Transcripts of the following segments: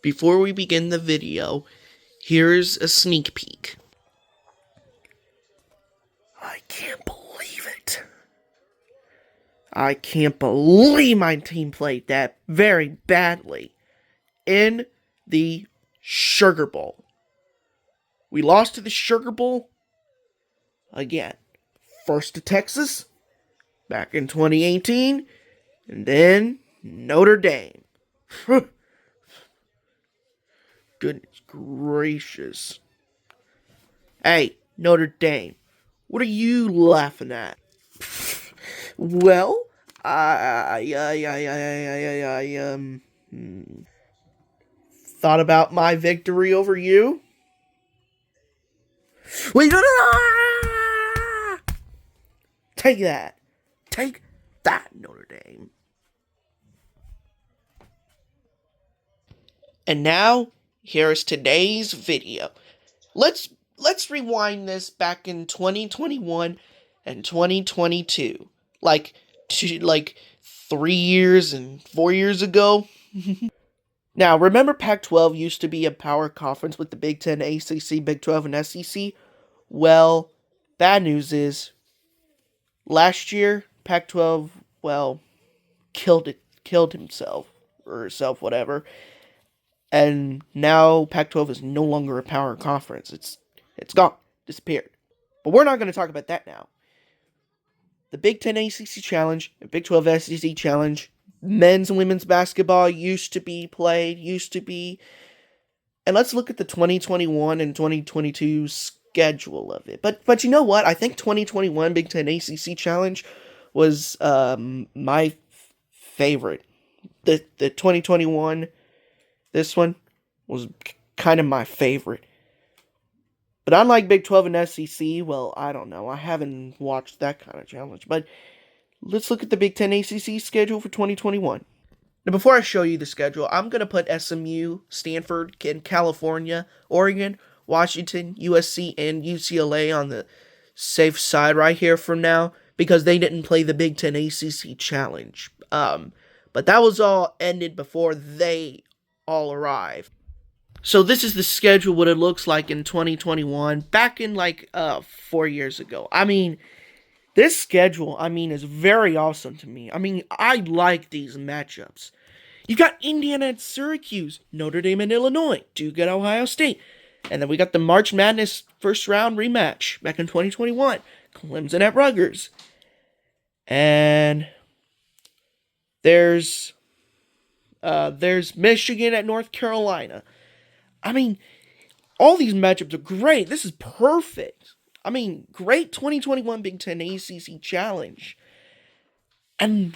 before we begin the video, here's a sneak peek. I can't believe it. I can't believe my team played that very badly in the Sugar Bowl. We lost to the Sugar Bowl again. First to Texas back in 2018, and then Notre Dame. Goodness gracious. Hey, Notre Dame, what are you laughing at? Well, I thought about my victory over you. Wait, no. Take that. Take that, Notre Dame. And now, here is today's video. Let's rewind this back in 2021 and 2022. Like 3 years and 4 years ago. Now, remember Pac-12 used to be a power conference with the Big Ten, ACC, Big 12, and SEC? Well, bad news is, last year, Pac-12, killed himself, or herself, whatever. And now Pac-12 is no longer a power conference. It's gone, disappeared. But we're not going to talk about that now. The Big Ten ACC Challenge and Big 12 SEC Challenge, men's and women's basketball used to be. And let's look at the 2021 and 2022 schedule of it. But you know what? I think 2021 Big Ten ACC Challenge was my favorite. The 2021, this one, was kind of my favorite. But unlike Big 12 and SEC, well, I don't know. I haven't watched that kind of challenge. But let's look at the Big Ten ACC schedule for 2021. Now, before I show you the schedule, I'm going to put SMU, Stanford, California, Oregon, Washington, USC, and UCLA on the safe side right here for now, because they didn't play the Big Ten ACC Challenge. But that was all ended before they all arrived. So this is the schedule, what it looks like in 2021, back in 4 years ago. I mean, this schedule, is very awesome to me. I like these matchups. You got Indiana at Syracuse, Notre Dame and Illinois, Duke at Ohio State. And then we got the March Madness first round rematch back in 2021, Clemson at Rutgers. And there's Michigan at North Carolina. All these matchups are great. This is perfect. Great 2021 Big Ten ACC Challenge. And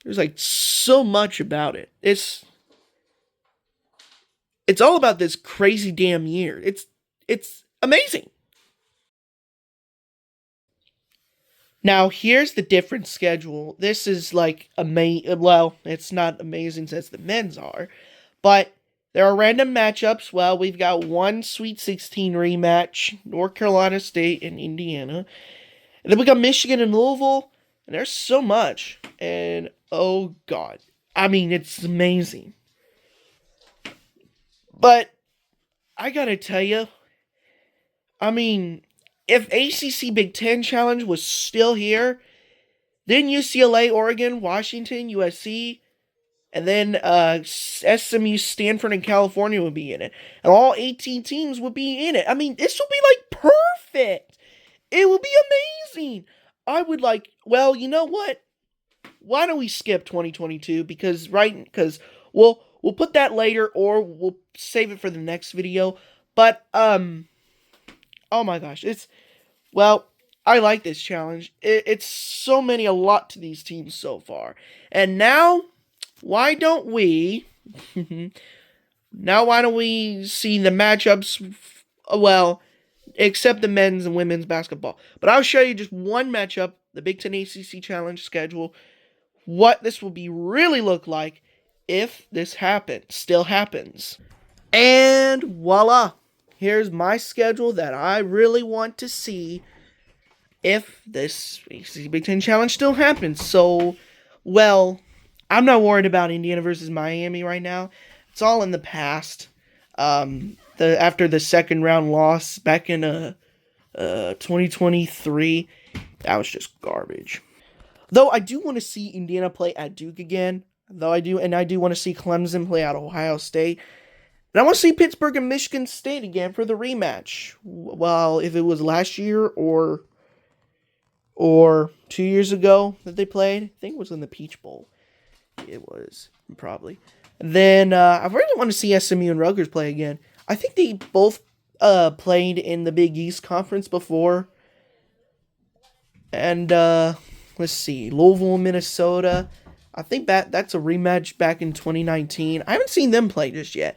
there's so much about it. It's all about this crazy damn year. It's amazing. Now, here's the different schedule. This is it's not amazing since the men's are, but there are random matchups. Well, we've got one Sweet 16 rematch, North Carolina State and Indiana. And then we got Michigan and Louisville, and there's so much. And, oh God. It's amazing. But, I gotta tell you, if ACC Big Ten Challenge was still here, then UCLA, Oregon, Washington, USC, and then SMU, Stanford, and California would be in it. And all 18 teams would be in it. This would be perfect. It would be amazing. I would you know what? Why don't we skip 2022? Because we'll put that later, or we'll save it for the next video. But, oh my gosh, I like this challenge. It's a lot to these teams so far. And now, why don't we see the matchups, except the men's and women's basketball. But I'll show you just one matchup, the Big Ten ACC Challenge schedule, what this will be really look like if this still happens. And voila! Here's my schedule that I really want to see if this ACC Big Ten Challenge still happens. So, I'm not worried about Indiana versus Miami right now. It's all in the past. The after the second round loss back in 2023, that was just garbage. Though I do want to see Indiana play at Duke again. I do want to see Clemson play at Ohio State. And I want to see Pittsburgh and Michigan State again for the rematch. Well, if it was last year or 2 years ago that they played, I think it was in the Peach Bowl. It was probably. Then I really want to see SMU and Rutgers play again. I think they both played in the Big East Conference before. And let's see, Louisville, Minnesota. I think that's a rematch back in 2019. I haven't seen them play just yet.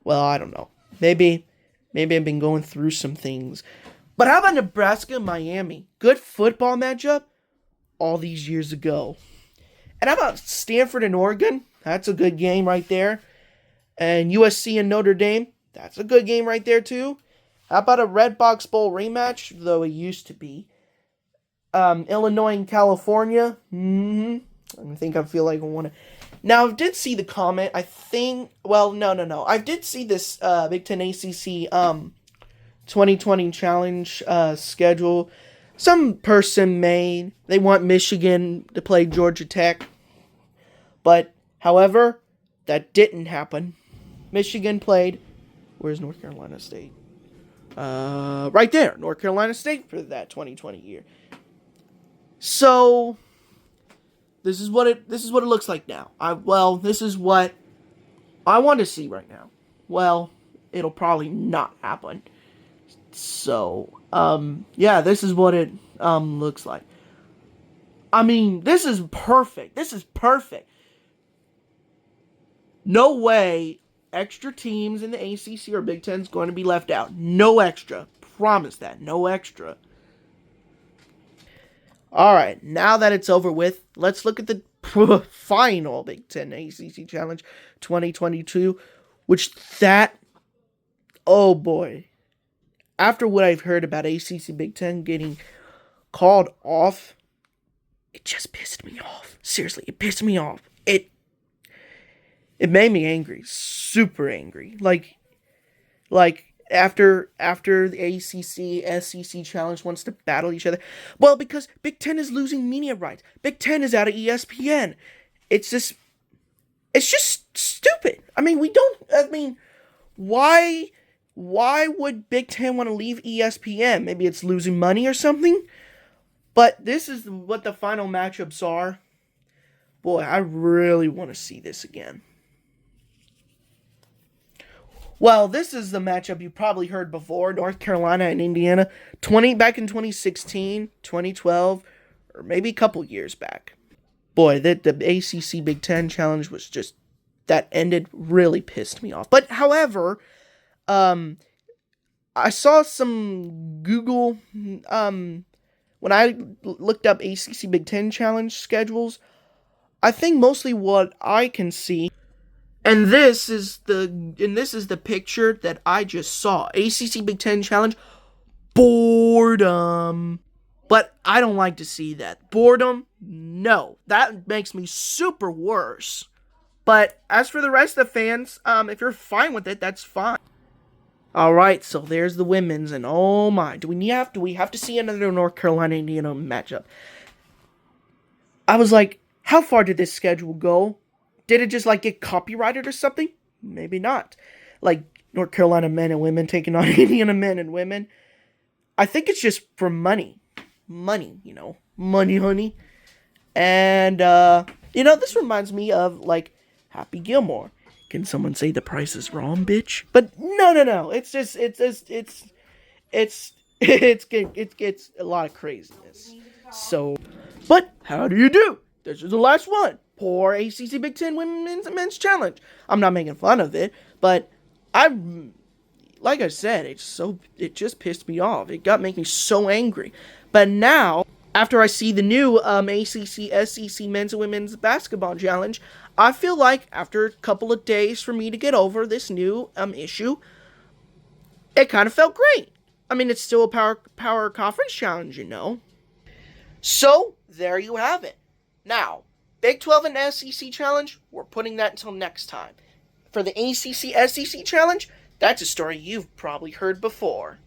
Well, I don't know. Maybe I've been going through some things. But how about Nebraska and Miami? Good football matchup all these years ago. And how about Stanford and Oregon? That's a good game right there. And USC and Notre Dame? That's a good game right there too. How about a Red Box Bowl rematch? Though it used to be. Illinois and California? I think I feel like I want to... Now, I did see the comment. I think... Well, no. I did see this Big Ten ACC 2020 challenge schedule. Some person made... They want Michigan to play Georgia Tech. But, however, that didn't happen. Michigan played... Where's North Carolina State? Right there. North Carolina State for that 2020 year. So... This is what it looks like now. This is what I want to see right now. Well, it'll probably not happen. So, yeah, this is what it looks like. I mean, this is perfect. This is perfect. No way extra teams in the ACC or Big Ten is going to be left out. No extra. Promise that. No extra. Alright, now that it's over with, let's look at the final Big Ten ACC Challenge 2022, oh boy. After what I've heard about ACC Big Ten getting called off, it just pissed me off. Seriously, it pissed me off. It made me angry. Super angry. Like, after the ACC, SEC challenge wants to battle each other. Well, because Big Ten is losing media rights. Big Ten is out of ESPN. It's just stupid. Why would Big Ten want to leave ESPN? Maybe it's losing money or something? But this is what the final matchups are. Boy, I really want to see this again. Well, this is the matchup you probably heard before. North Carolina and Indiana. Back in 2016, 2012, or maybe a couple years back. Boy, the ACC Big Ten Challenge was just... That ended really pissed me off. But, however, I saw some Google... when I looked up ACC Big Ten Challenge schedules, I think mostly what I can see... And this is the picture that I just saw. ACC Big Ten Challenge. Boredom. But I don't like to see that. Boredom? No. That makes me super worse. But as for the rest of the fans, if you're fine with it, that's fine. Alright, so there's the women's, and oh my, do we have to see another North Carolina-Indiana matchup? I was like, how far did this schedule go? Did it just, get copyrighted or something? Maybe not. North Carolina men and women taking on Indiana men and women. I think it's just for money. Money, Money, honey. And, this reminds me of, Happy Gilmore. Can someone say the price is wrong, bitch? But, no. It's a lot of craziness. So, but, how do you do? This is the last one. Poor ACC Big Ten Women's and Men's Challenge. I'm not making fun of it, but like I said, it just pissed me off. It making me so angry. But now, after I see the new ACC SEC Men's and Women's Basketball Challenge, I feel like after a couple of days for me to get over this new issue, it kind of felt great. I mean, it's still a power conference challenge, So, there you have it. Now, Big 12 and SEC Challenge, we're putting that until next time. for the ACC SEC challenge, that's a story you've probably heard before.